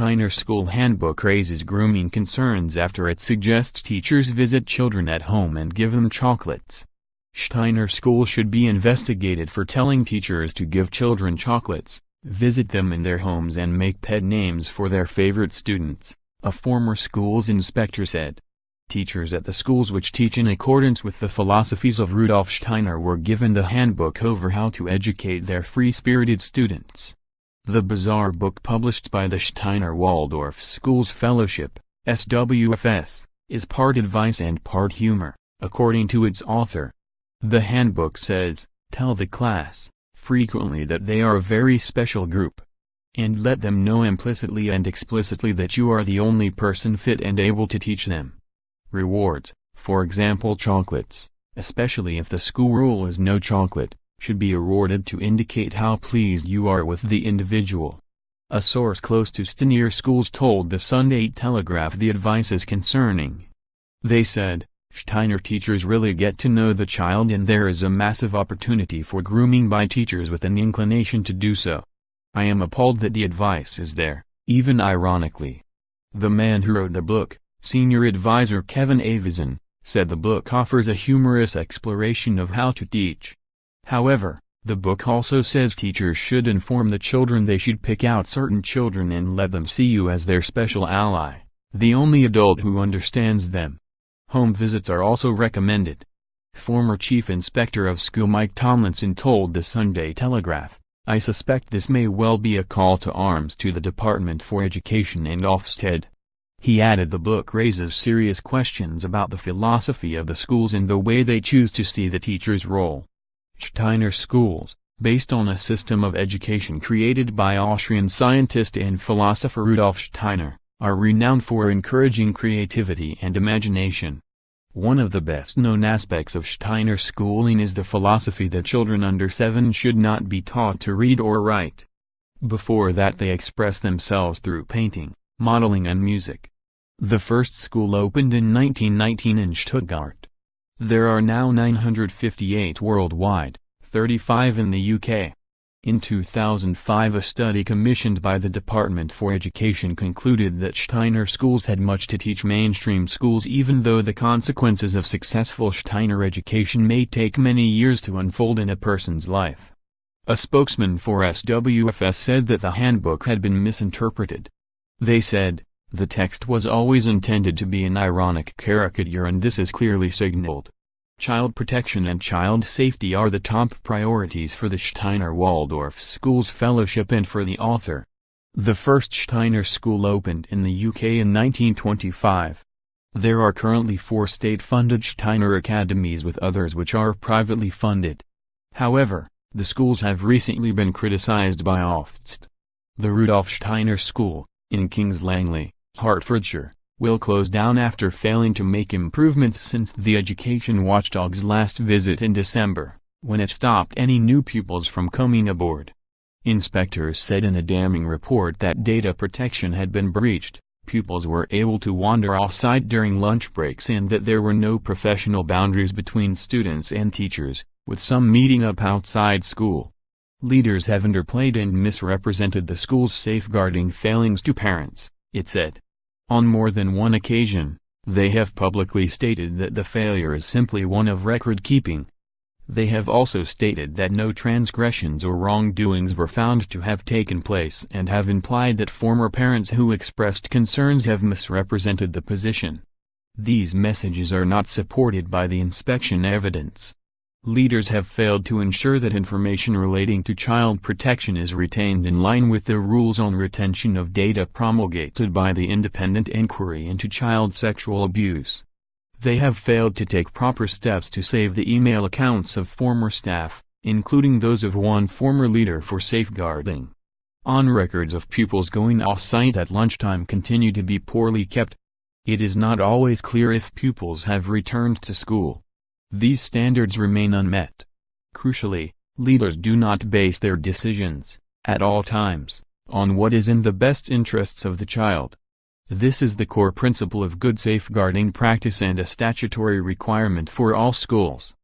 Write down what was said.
Steiner School Handbook raises grooming concerns after it suggests teachers visit children at home and give them chocolates. Steiner School should be investigated for telling teachers to give children chocolates, visit them in their homes and make pet names for their favorite students, a former schools inspector said. Teachers at the schools which teach in accordance with the philosophies of Rudolf Steiner were given the handbook over how to educate their free-spirited students. The bizarre book published by the Steiner Waldorf Schools Fellowship, SWFS, is part advice and part humor, according to its author. The handbook says, "Tell the class, frequently that they are a very special group. And let them know implicitly and explicitly that you are the only person fit and able to teach them. Rewards, for example chocolates, especially if the school rule is no chocolate, should be awarded to indicate how pleased you are with the individual." A source close to Steiner schools told the Sunday Telegraph the advice is concerning. They said, "Steiner teachers really get to know the child and there is a massive opportunity for grooming by teachers with an inclination to do so. I am appalled that the advice is there, even ironically." The man who wrote the book, senior advisor Kevin Avison, said the book offers a humorous exploration of how to teach. However, the book also says teachers should inform the children they should pick out certain children and let them see you as their special ally, the only adult who understands them. Home visits are also recommended. Former Chief Inspector of School Mike Tomlinson told the Sunday Telegraph, "I suspect this may well be a call to arms to the Department for Education and Ofsted." He added the book raises serious questions about the philosophy of the schools and the way they choose to see the teacher's role. Steiner schools, based on a system of education created by Austrian scientist and philosopher Rudolf Steiner, are renowned for encouraging creativity and imagination. One of the best-known aspects of Steiner schooling is the philosophy that children under 7 should not be taught to read or write. Before that they express themselves through painting, modeling and music. The first school opened in 1919 in Stuttgart. There are now 958 worldwide, 35 in the UK. In 2005 a study commissioned by the Department for Education concluded that Steiner schools had much to teach mainstream schools even though the consequences of successful Steiner education may take many years to unfold in a person's life. A spokesman for SWFS said that the handbook had been misinterpreted. They said, "The text was always intended to be an ironic caricature and this is clearly signaled. Child protection and child safety are the top priorities for the Steiner Waldorf Schools Fellowship and for the author." The first Steiner school opened in the UK in 1925. There are currently 4 state-funded Steiner academies with others which are privately funded. However, the schools have recently been criticized by Ofsted. The Rudolf Steiner School, in Kings Langley, Hertfordshire, will close down after failing to make improvements since the education watchdog's last visit in December, when it stopped any new pupils from coming aboard. Inspectors said in a damning report that data protection had been breached, pupils were able to wander off-site during lunch breaks and that there were no professional boundaries between students and teachers, with some meeting up outside school. Leaders have underplayed and misrepresented the school's safeguarding failings to parents, it said. On more than one occasion, they have publicly stated that the failure is simply one of record-keeping. They have also stated that no transgressions or wrongdoings were found to have taken place and have implied that former parents who expressed concerns have misrepresented the position. These messages are not supported by the inspection evidence. Leaders have failed to ensure that information relating to child protection is retained in line with the rules on retention of data promulgated by the Independent Inquiry into Child Sexual Abuse. They have failed to take proper steps to save the email accounts of former staff, including those of one former leader for safeguarding. On-records of pupils going off-site at lunchtime continue to be poorly kept. It is not always clear if pupils have returned to school. These standards remain unmet. Crucially, leaders do not base their decisions, at all times, on what is in the best interests of the child. This is the core principle of good safeguarding practice and a statutory requirement for all schools.